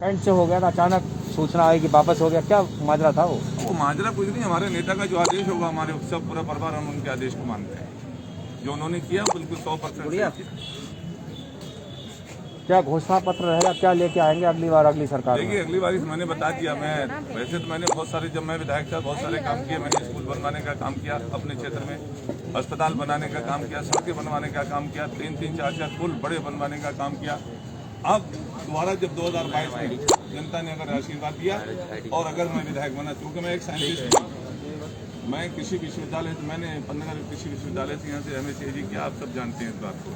Friend से हो गया था, अचानक सूचना आई कि वापस हो गया, क्या माजरा था वो माजरा कुछ नहीं, हमारे नेता का जो आदेश होगा, हमारे सब पूरा परिवार हम उनके आदेश को मानते हैं। जो उन्होंने किया बिल्कुल 100%। क्या घोषणा पत्र रहेगा, क्या लेके आएंगे अगली बार अगली सरकार में? देखिए, अगली बार मैंने बता दिया, मैं वैसे तो मैंने बहुत सारे, जब मैं विधायक था बहुत सारे काम किए। मैंने स्कूल बनवाने का काम किया अपने क्षेत्र में, अस्पताल बनाने का काम किया, सड़कें बनवाने का काम किया, 3-3, 4-4 पुल बड़े बनवाने का काम किया। अब दोबारा जब 2022 में जनता ने अगर आशीर्वाद दिया और अगर मैं विधायक बना, क्योंकि मैं एक साइंटिस्ट हूँ, मैं कृषि विश्वविद्यालय, मैंने 15 कृषि विश्वविद्यालय से यहाँ से MSc किया, आप सब जानते हैं इस बात को।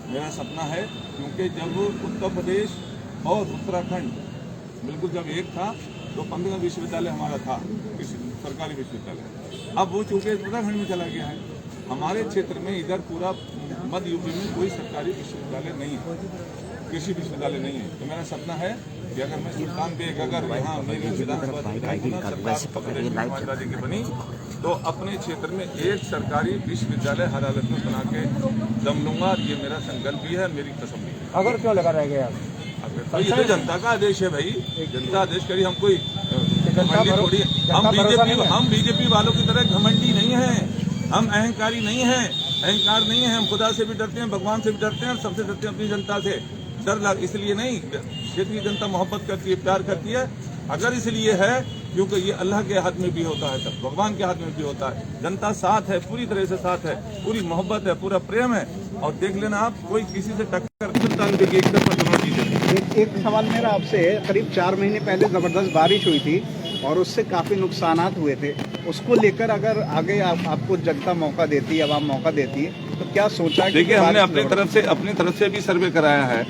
मेरा सपना है, क्योंकि जब उत्तर प्रदेश और उत्तराखंड बिल्कुल जब एक था तो 15 विश्वविद्यालय हमारा था, सरकारी विश्वविद्यालय। अब वो चूंकि उत्तराखंड में चला गया है, हमारे क्षेत्र में इधर पूरा मध्य यूपी में कोई सरकारी विश्वविद्यालय नहीं है, कृषि विश्वविद्यालय नहीं है। तो मेरा सपना है कि अगर मैं सुल्तान बेग अगर यहाँ मेरी विधानसभा की बनी तो अपने क्षेत्र में एक सरकारी विश्वविद्यालय हर हालत में बना के दम लूंगा। ये मेरा संकल्प भी है, मेरी कसम भी है। अगर क्यों लगा रह गया? तो ये तो जनता का आदेश है भाई, जनता आदेश करी। हम कोई थोड़ी, हम बीजेपी वालों की तरह घमंडी नहीं है, हम अहंकारी नहीं है, अहंकार नहीं है। हम खुदा से भी डरते हैं, भगवान से भी डरते हैं, और सबसे डरते हैं अपनी जनता से। डर लग इसलिए नहीं, क्षेत्र की जनता मोहब्बत करती है, प्यार करती है। अगर इसलिए है क्योंकि ये अल्लाह के हाथ में भी होता है, सब भगवान के हाथ में भी होता है। जनता साथ है, पूरी तरह से साथ है, पूरी मोहब्बत है, पूरा प्रेम है। और देख लेना आप, कोई किसी से टक्कर सुल्तान बेग एक तरफ दोनों जीते। एक सवाल मेरा आपसे है, करीब 4 महीने पहले जबरदस्त बारिश हुई थी और उससे काफी नुकसानात हुए थे। उसको लेकर अगर आगे आपको जनता मौका देती है, आवाम मौका देती है, तो क्या सोचा? देखिए, हमने अपनी तरफ से भी सर्वे कराया है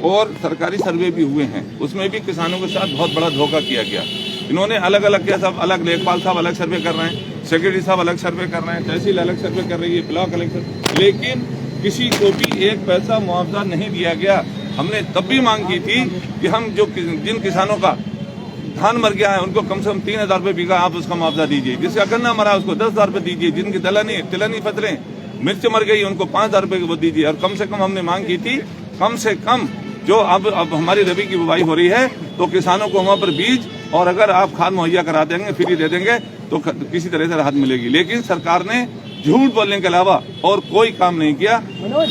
और सरकारी सर्वे भी हुए हैं। उसमें भी किसानों के साथ बहुत बड़ा धोखा किया गया। इन्होंने अलग अलग किया, सब अलग, लेखपाल साहब अलग सर्वे कर रहे हैं, सेक्रेटरी साहब अलग सर्वे कर रहे हैं, तहसील अलग सर्वे कर रही है, ब्लॉक अलग सर्वे, लेकिन किसी को भी एक पैसा मुआवजा नहीं दिया गया। हमने तब भी मांग की थी कि हम जिन किसानों का धान मर गया है उनको कम से कम 3,000 रुपये बीघा आप उसका मुआवजा दीजिए। जिसका गन्ना मरा उसको 10,000 रुपये दीजिए। जिनकी तिलहनी फसलें मिर्च मर गई उनको 5,000 रुपये वो दीजिए। और कम से कम हमने मांग की थी, कम से कम जो अब हमारी रबी की बुवाई हो रही है तो किसानों को वहाँ पर बीज और अगर आप खाद मुहैया करा देंगे, फ्री दे देंगे, तो किसी तरह से राहत मिलेगी। लेकिन सरकार ने झूठ बोलने के अलावा और कोई काम नहीं किया।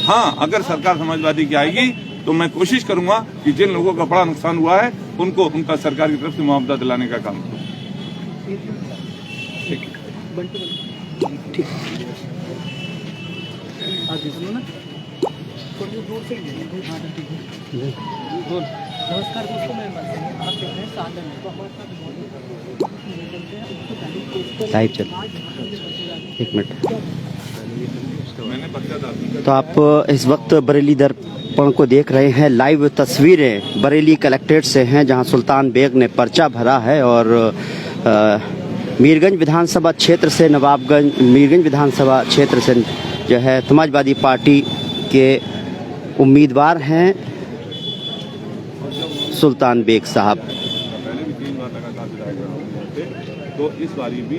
हाँ, अगर सरकार समाजवादी की आएगी तो मैं कोशिश करूंगा कि जिन लोगों का बड़ा नुकसान हुआ है उनको उनका सरकार की तरफ से मुआवजा दिलाने का काम करूँ। नमस्कार दोस्तों, मैं आप देख रहे हैं साधन लाइव चल 1 मिनट। मैंने तो आप इस वक्त बरेली दर्पण को देख रहे हैं। लाइव तस्वीरें बरेली कलेक्ट्रेट से हैं, जहां सुल्तान बेग ने पर्चा भरा है और मीरगंज विधानसभा क्षेत्र से मीरगंज विधानसभा क्षेत्र से जो है समाजवादी पार्टी के उम्मीदवार हैं सुल्तान बेग साहब। पहले भी 3 बार लगातार विधायक रहे, तो इस बारी भी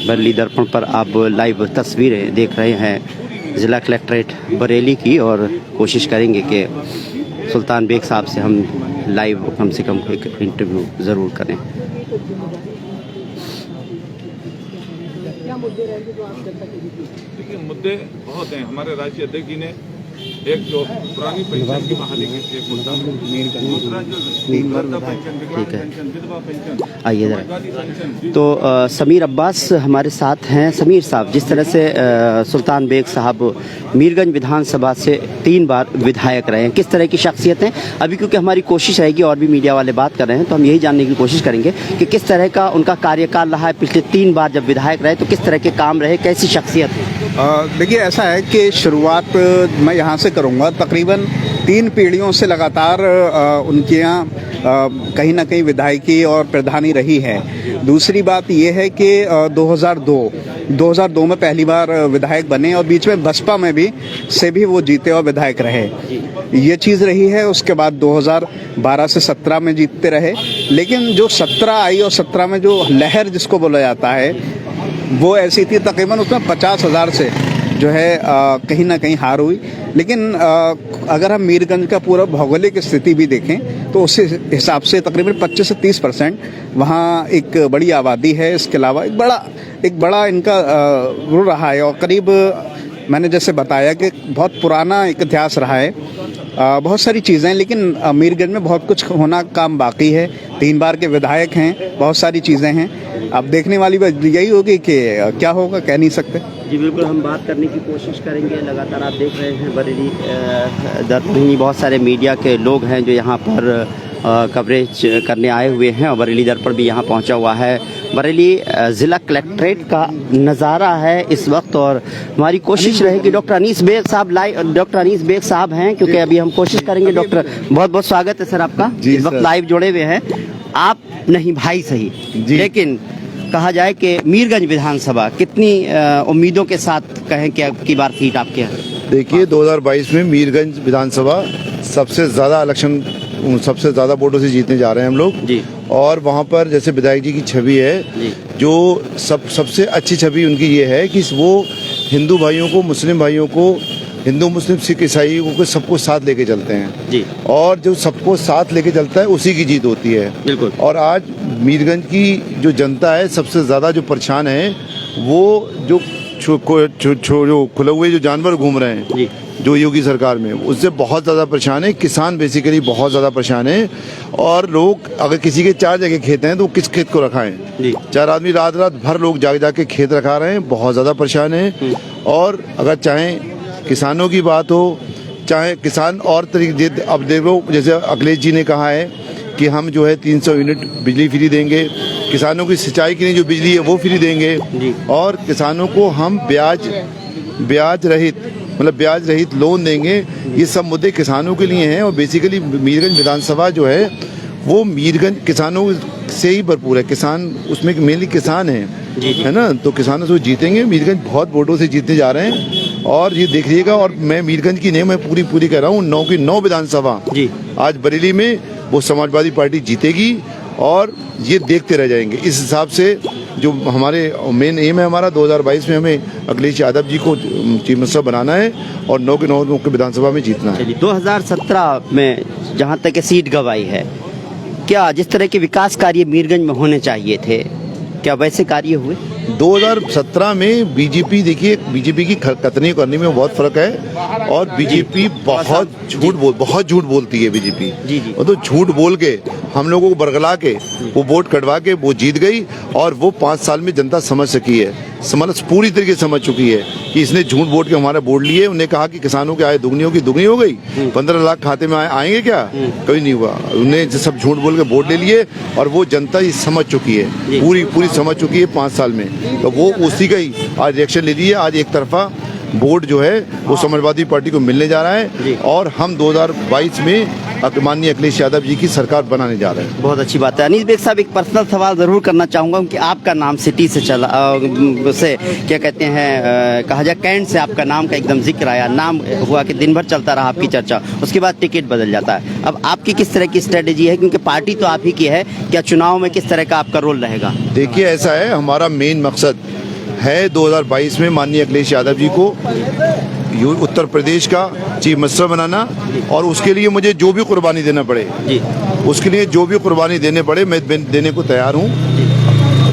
बरेली दर्पण पर आप लाइव तस्वीरें देख रहे हैं जिला कलेक्ट्रेट बरेली की, और कोशिश करेंगे कि सुल्तान बेग साहब से हम लाइव कम से कम एक इंटरव्यू ज़रूर करें। देखिए, मुद्दे बहुत हैं। हमारे राष्ट्रीय अध्यक्ष जी ने एक जो पुरानी पेंशन की बहाली की थी, दूसरा जो पेंशन, विधवा पेंशन, आइए जरा। तो समीर अब्बास हमारे साथ हैं। समीर साहब, जिस तरह से सुल्तान बेग साहब मीरगंज विधानसभा से 3 बार विधायक रहे हैं, किस तरह की शख्सियत हैं? अभी क्योंकि हमारी कोशिश रहेगी और भी मीडिया वाले बात कर रहे हैं, तो हम यही जानने की कोशिश करेंगे कि किस तरह का उनका कार्यकाल रहा है। पिछले 3 बार जब विधायक रहे तो किस तरह के काम रहे, कैसी शख्सियत है? देखिए, ऐसा है कि शुरुआत मैं यहाँ से करूँगा। तकरीबन 3 पीढ़ियों से लगातार उनके यहाँ कहीं ना कहीं विधायकी और प्रधानी रही है। दूसरी बात यह है कि 2002 में पहली बार विधायक बने और बीच में बसपा में भी वो जीते और विधायक रहे। ये चीज़ रही है। उसके बाद 2012 से 17 में जीतते रहे। लेकिन जो 17 आई और 17 में जो लहर जिसको बोला जाता है वो ऐसी थी, तकरीबन उसमें 50,000 से जो है कहीं ना कहीं हार हुई। लेकिन अगर हम मीरगंज का पूरा भौगोलिक स्थिति भी देखें तो उस हिसाब से तकरीबन 25 से 30% वहाँ एक बड़ी आबादी है। इसके अलावा एक बड़ा इनका रोल रहा है और करीब मैंने जैसे बताया कि बहुत पुराना एक इतिहास रहा है, बहुत सारी चीज़ें, लेकिन मीरगंज में बहुत कुछ होना काम बाकी है। 3 बार के विधायक हैं, बहुत सारी चीज़ें हैं। अब देखने वाली बात यही होगी कि क्या होगा, कह नहीं सकते। जी बिल्कुल, हम बात करने की कोशिश करेंगे। लगातार आप देख रहे हैं बरेली दरपनी बहुत सारे मीडिया के लोग हैं जो यहाँ पर कवरेज करने आए हुए हैं और बरेली दर्पण भी यहाँ पहुँचा हुआ है। बरेली ज़िला कलेक्ट्रेट का नज़ारा है इस वक्त और हमारी कोशिश रहेगी। डॉक्टर अनीस बेग साहब हैं, क्योंकि अभी हम कोशिश करेंगे। डॉक्टर बहुत बहुत स्वागत है सर आपका। इस वक्त लाइव जुड़े हुए हैं। आप नहीं भाई सही, लेकिन कहा जाए कि मीरगंज विधानसभा कितनी उम्मीदों के साथ कहें कि अब की बार सीट आपके यहाँ? देखिए 2022 में मीरगंज विधानसभा सबसे ज़्यादा वोटों से जीतने जा रहे हैं हम लोग जी। और वहाँ पर जैसे विधायक जी की छवि है जी। जो सबसे अच्छी छवि उनकी ये है कि वो हिंदू भाइयों को, मुस्लिम भाइयों को, हिंदू मुस्लिम सिख ईसाइयों को सबको साथ लेके चलते हैं जी। और जो सबको साथ लेके चलता है उसी की जीत होती है। बिल्कुल। और आज मीरगंज की जो जनता है सबसे ज़्यादा जो परेशान है वो जो खुले हुए जो जानवर घूम रहे हैं जी। जो योगी सरकार में, उससे बहुत ज़्यादा परेशान है। किसान बेसिकली बहुत ज़्यादा परेशान है और लोग अगर किसी के 4 जगह खेत हैं तो किस खेत को रखाएं जी। 4 आदमी रात भर लोग जाके खेत रखा रहे हैं, बहुत ज़्यादा परेशान है। और अगर चाहे किसानों की बात हो, चाहे किसान और तरीके, अब देख लो जैसे अखिलेश जी ने कहा है कि हम जो है 300 यूनिट बिजली फ्री देंगे, किसानों की सिंचाई के लिए जो बिजली है वो फ्री देंगे और किसानों को हम ब्याज रहित लोन देंगे। ये सब मुद्दे किसानों के लिए हैं और बेसिकली मीरगंज विधानसभा जो है वो मीरगंज किसानों से ही भरपूर है। किसान उसमें मेनली किसान है ना, तो किसानों से जीतेंगे। मीरगंज बहुत वोटों से जीतने जा रहे हैं और ये देखिएगा। और मैं मीरगंज की नहीं, मैं पूरी कह रहा हूँ 9 की 9 विधानसभा आज बरेली में वो समाजवादी पार्टी जीतेगी और ये देखते रह जाएंगे। इस हिसाब से जो हमारे मेन एम है हमारा 2022 में हमें अखिलेश यादव जी को चीफ मिनिस्टर बनाना है और 9 के 9 मुख्य विधानसभा में जीतना है। 2017 में जहाँ तक सीट गंवाई है, क्या जिस तरह के विकास कार्य मीरगंज में होने चाहिए थे, क्या वैसे कार्य हुए? 2017 में बीजेपी, देखिए बीजेपी की कतनी करने में बहुत फर्क है और बीजेपी बहुत झूठ बोलती है बीजेपी। वो तो झूठ बोल के हम लोगों को बरगला के वो वोट कटवा के वो जीत गई और वो 5 साल में जनता समझ सकी है, पूरी तरीके से समझ चुकी है कि इसने झूठ बोल के हमारे वोट लिए। उन्हें कहा कि किसानों की आय दुगनी हो गई, 15 लाख खाते में आएंगे क्या? कभी नहीं हुआ। उन्हें सब झूठ बोल के वोट ले लिए और वो जनता ये समझ चुकी है, पूरी समझ चुकी है 5 साल में। तो वो उसी का ही आज रिएक्शन ले लिया। आज एक तरफा वोट जो है वो समाजवादी पार्टी को मिलने जा रहा है और हम 2022 में माननीय अखिलेश यादव जी की सरकार बनाने जा रहे हैं। बहुत अच्छी बात है। अनीस बेग साहब, एक पर्सनल सवाल जरूर करना चाहूँगा कि आपका नाम सिटी से चला से क्या कहते हैं, कहा जाए कैंट से आपका नाम का एकदम जिक्र आया, नाम हुआ कि दिन भर चलता रहा आपकी चर्चा, उसके बाद टिकट बदल जाता है। अब आपकी किस तरह की स्ट्रेटेजी है, क्योंकि पार्टी तो आप ही की है, क्या चुनाव में किस तरह का आपका रोल रहेगा? देखिए ऐसा है, हमारा मेन मकसद है 2022 में माननीय अखिलेश यादव जी को उत्तर प्रदेश का चीफ मिनिस्टर बनाना और उसके लिए मुझे जो भी कुर्बानी देना पड़े उसके लिए जो भी कुर्बानी देने पड़े मैं देने को तैयार हूँ।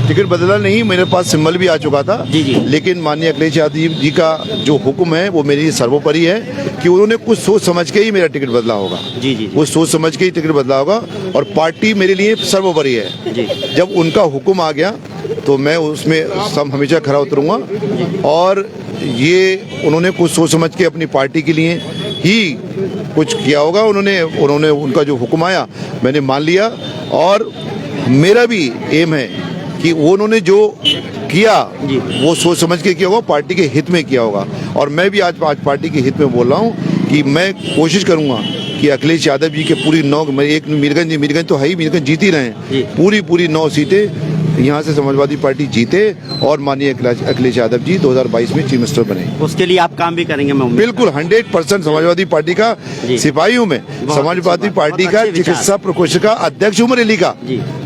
टिकट बदला नहीं, मेरे पास सिंबल भी आ चुका था लेकिन माननीय अखिलेश यादव जी का जो हुक्म है वो मेरे लिए सर्वोपरि है कि उन्होंने कुछ सोच समझ के ही मेरा टिकट बदला होगा। वो सोच समझ के ही टिकट बदला होगा और पार्टी मेरे लिए सर्वोपरि है। जब उनका हुक्म आ गया तो मैं उसमें सब हमेशा खरा उतरूंगा और ये उन्होंने कुछ सोच समझ के अपनी पार्टी के लिए ही कुछ किया होगा। उन्होंने उनका जो हुक्म आया मैंने मान लिया और मेरा भी एम है कि वो उन्होंने जो किया वो सोच समझ के किया होगा, पार्टी के हित में किया होगा। और मैं भी आज पार्टी के हित में बोल रहा हूँ कि मैं कोशिश करूँगा कि अखिलेश यादव जी के पूरी 9 मीरगंज तो है ही, मीरगंज जीत ही रहे हैं, पूरी 9 सीटें यहाँ से समाजवादी पार्टी जीते और माननीय अखिलेश यादव जी 2022 में चीफ मिनिस्टर बने। उसके लिए आप काम भी करेंगे, मैं उम्मीद बिल्कुल 100% समाजवादी पार्टी का सिपाही हूँ मैं, समाजवादी पार्टी का चिकित्सा प्रकोष्ठ का अध्यक्ष हूँ बरेली का।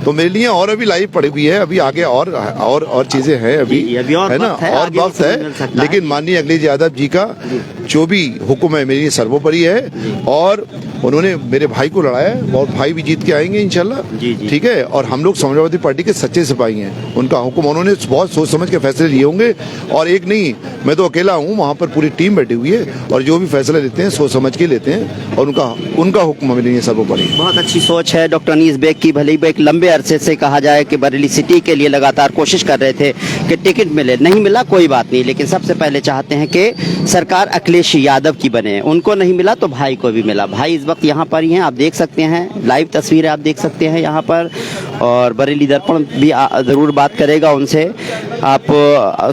तो मेरे लिए और अभी लाइफ पड़ी हुई है, अभी आगे और चीजें हैं अभी है ना, और वक्त है। लेकिन माननीय अखिलेश यादव जी का जो भी हुक्म है मेरे लिए सर्वोपरि है, और उन्होंने मेरे भाई को लड़ाया है और भाई भी जीत के आएंगे इंशाल्लाह, ठीक है। और हम लोग समाजवादी पार्टी के सच्चे सिपाही हैं, उनका हुक्म उन्होंने बहुत सोच समझ के फैसले लिए होंगे, और एक नहीं मैं तो अकेला हूँ, वहाँ पर पूरी टीम बैठी हुई है और जो भी फैसले लेते हैं सोच समझ के लेते हैं, और उनका हुक्म मेरे लिए सर्वोपरि। बहुत अच्छी सोच है डॉक्टर अनीस बेग की। भले ही एक लंबे अरसे से कहा जाए कि बरेली सिटी के लिए लगातार कोशिश कर रहे थे कि टिकट मिले, नहीं मिला कोई बात नहीं, लेकिन सबसे पहले चाहते हैं कि सरकार अखिलेश यादव की बने। उनको नहीं मिला तो भाई को भी मिला। भाई इस वक्त यहाँ पर ही हैं, आप देख सकते हैं, लाइव तस्वीरें आप देख सकते हैं यहाँ पर, और बरेली दर्पण भी जरूर बात करेगा उनसे। आप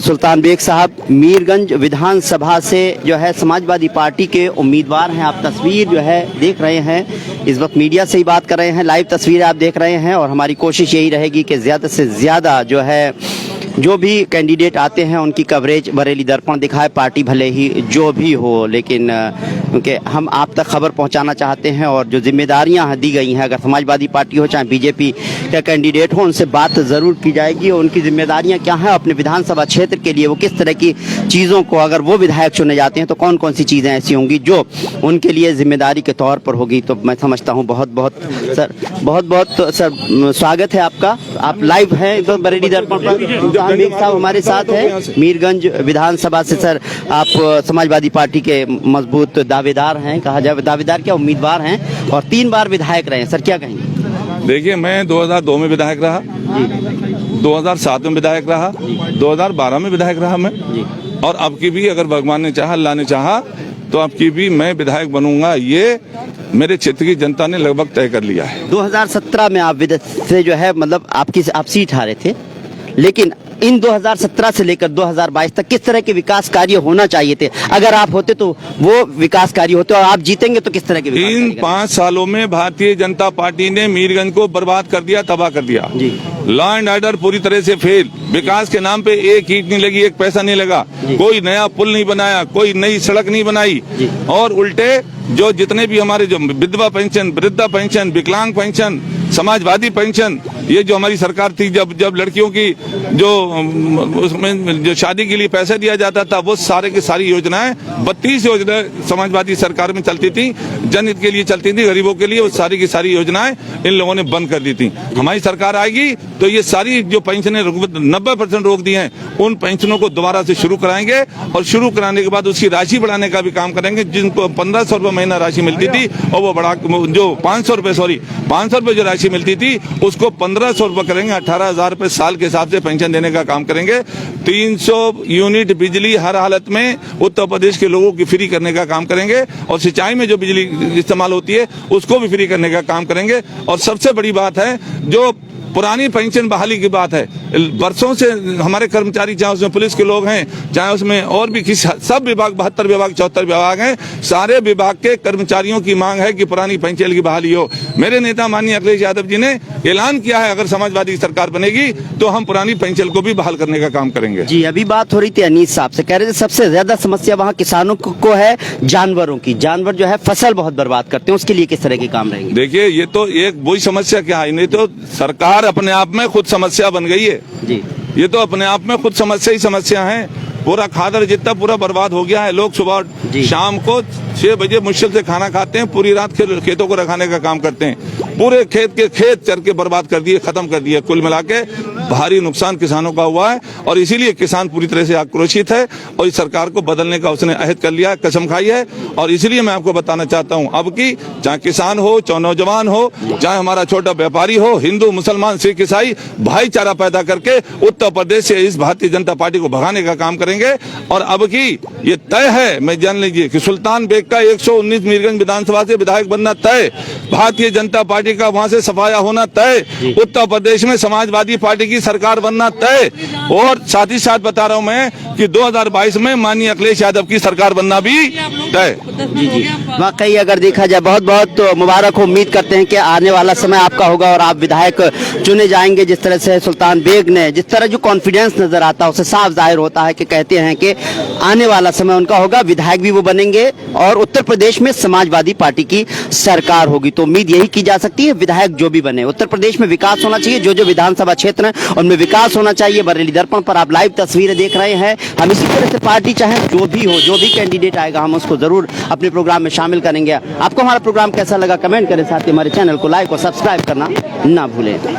सुल्तान बेग साहब मीरगंज विधानसभा से जो है समाजवादी पार्टी के उम्मीदवार हैं। आप तस्वीर जो है देख रहे हैं, इस वक्त मीडिया से ही बात कर रहे हैं, लाइव तस्वीरें आप देख रहे हैं, और हमारी कोशिश यही रहेगी कि ज़्यादा से ज़्यादा जो है जो भी कैंडिडेट आते हैं उनकी कवरेज बरेली दर्पण दिखाए, पार्टी भले ही जो भी हो, लेकिन क्योंकि हम आप तक खबर पहुंचाना चाहते हैं, और जो जिम्मेदारियां दी गई हैं, अगर समाजवादी पार्टी हो चाहे बीजेपी का कैंडिडेट हो, उनसे बात ज़रूर की जाएगी। उनकी जिम्मेदारियां क्या हैं अपने विधानसभा क्षेत्र के लिए, वो किस तरह की चीज़ों को, अगर वो विधायक चुने जाते हैं तो कौन कौन सी चीज़ें ऐसी होंगी जो उनके लिए जिम्मेदारी के तौर पर होगी। तो मैं समझता हूँ बहुत बहुत सर स्वागत है आपका। आप लाइव हैं तो बरेली दर्पण पर, बेग साहब हमारे साथ हैं मीरगंज विधानसभा से। सर आप समाजवादी पार्टी के मजबूत दावेदार हैं, कहा जाए दावेदार क्या उम्मीदवार हैं, और 3 बार विधायक रहे हैं, सर क्या कहेंगे? देखिए, मैं 2002 में विधायक रहा, 2007 में विधायक रहा, 2012 में विधायक रहा मैं, और अब की भी अगर भगवान ने चाहा, अल्लाह ने चाहा तो अब की भी मैं विधायक बनूंगा, ये मेरे क्षेत्र की जनता ने लगभग तय कर लिया है। 2017 में आप से जो है मतलब आप सीट हारे थे, लेकिन इन 2017 से लेकर 2022 तक किस तरह के विकास कार्य होना चाहिए थे? अगर आप होते तो वो विकास कार्य होते, और आप जीतेंगे तो किस तरह के विकास? इन 5 सालों में भारतीय जनता पार्टी ने मीरगंज को बर्बाद कर दिया, तबाह कर दिया। लॉ एंड ऑर्डर पूरी तरह से फेल, विकास के नाम पे एक ईंट नहीं लगी, एक पैसा नहीं लगा, कोई नया पुल नहीं बनाया, कोई नई सड़क नहीं बनाई, और उल्टे जो जितने भी हमारे जो विधवा पेंशन, वृद्धा पेंशन, विकलांग पेंशन, समाजवादी पेंशन, ये जो हमारी सरकार थी, जब लड़कियों की जो उसमें जो शादी के लिए पैसे दिया जाता था, वो सारे की सारी योजनाएं 32 योजनाएं समाजवादी सरकार में चलती थी, जनहित के लिए चलती थी, गरीबों के लिए, वो सारी की सारी योजनाएं इन लोगों ने बंद कर दी थी। हमारी सरकार आएगी तो ये सारी जो पेंशनें 90% रोक दी हैं, उन पेंशनों को दोबारा से शुरू कराएंगे, और शुरू कराने के बाद उसकी राशि बढ़ाने का भी काम करेंगे। जिनको 1500 रुपये महीना राशि मिलती थी, और वो बढ़ा जो 500 रुपये जो राशि मिलती थी उसको 1500 रुपये करेंगे, 18,000 रुपये साल के हिसाब से पेंशन देने का काम करेंगे। 300 यूनिट बिजली हर हालत में उत्तर प्रदेश के लोगों की फ्री करने का काम करेंगे, और सिंचाई में जो बिजली इस्तेमाल होती है उसको भी फ्री करने का काम करेंगे। और सबसे बड़ी बात है, जो पुरानी पेंशन बहाली की बात है, वर्षों से हमारे कर्मचारी, चाहे उसमें पुलिस के लोग हैं, चाहे उसमें और भी किसी, सब विभाग, 72 विभाग, 74 विभाग हैं, सारे विभाग के कर्मचारियों की मांग है कि पुरानी पेंशन की बहाली हो। मेरे नेता माननीय अखिलेश यादव जी ने ऐलान किया है, अगर समाजवादी सरकार बनेगी तो हम पुरानी पेंशन को भी बहाल करने का काम करेंगे। जी, अभी बात हो रही थी अनीस साहब से, कह रहे थे सबसे ज्यादा समस्या वहाँ किसानों को है जानवरों की। जानवर जो है फसल बहुत बर्बाद करते हैं, उसके लिए किस तरह के काम रहेंगे? देखिए, ये तो एक वही समस्या क्या है, नहीं तो सरकार अपने आप में खुद समस्या बन गई है जी। ये तो अपने आप में खुद समस्या ही समस्या है। पूरा खादर जितना पूरा बर्बाद हो गया है। लोग सुबह शाम को 6 बजे मुश्किल से खाना खाते हैं, पूरी रात खेतों को रखाने का काम करते हैं, पूरे खेत चर के बर्बाद कर दिए, खत्म कर दिए। कुल मिला के भारी नुकसान किसानों का हुआ है, और इसीलिए किसान पूरी तरह से आक्रोशित है, और इस सरकार को बदलने का उसने अहद कर लिया, कसम खाई है। और इसलिए मैं आपको बताना चाहता हूं, अब की चाहे किसान हो, चाहे नौजवान हो, चाहे हमारा छोटा व्यापारी हो, हिंदू मुसलमान सिख ईसाई, भाईचारा पैदा करके उत्तर प्रदेश से इस भारतीय जनता पार्टी को भगाने का काम करेंगे। और अब की ये तय है, मैं जान लीजिए कि सुल्तान बेग का 119 मीरगंज विधानसभा से विधायक बनना तय, भारतीय जनता पार्टी का वहां से सफाया होना तय, उत्तर प्रदेश में समाजवादी पार्टी की सरकार बनना तय, और साथ ही साथ बता रहा हूं मैं कि 2022 में माननीय अखिलेश यादव की सरकार बनना भी तय। जी जी, वाकई अगर देखा जाए बहुत बहुत मुबारक हो। उम्मीद करते हैं कि आने वाला समय आपका होगा और आप विधायक चुने जाएंगे। जिस तरह से सुल्तान बेग ने जिस तरह जो कॉन्फिडेंस नजर आता है उससे साफ जाहिर होता है कि कहते हैं कि आने वाला समय उनका होगा, विधायक भी वो बनेंगे और उत्तर प्रदेश में समाजवादी पार्टी की सरकार होगी। तो उम्मीद यही की जा सकती है, विधायक जो भी बने उत्तर प्रदेश में विकास होना चाहिए, जो जो विधानसभा क्षेत्र है उनमें विकास होना चाहिए। बरेली दर्पण पर आप लाइव तस्वीरें देख रहे हैं। हम इसी तरह से पार्टी चाहे जो भी हो, जो भी कैंडिडेट आएगा हम उसको जरूर अपने प्रोग्राम में शामिल करेंगे। आपको हमारा प्रोग्राम कैसा लगा कमेंट करें, साथ ही हमारे चैनल को लाइक और सब्सक्राइब करना ना भूलें।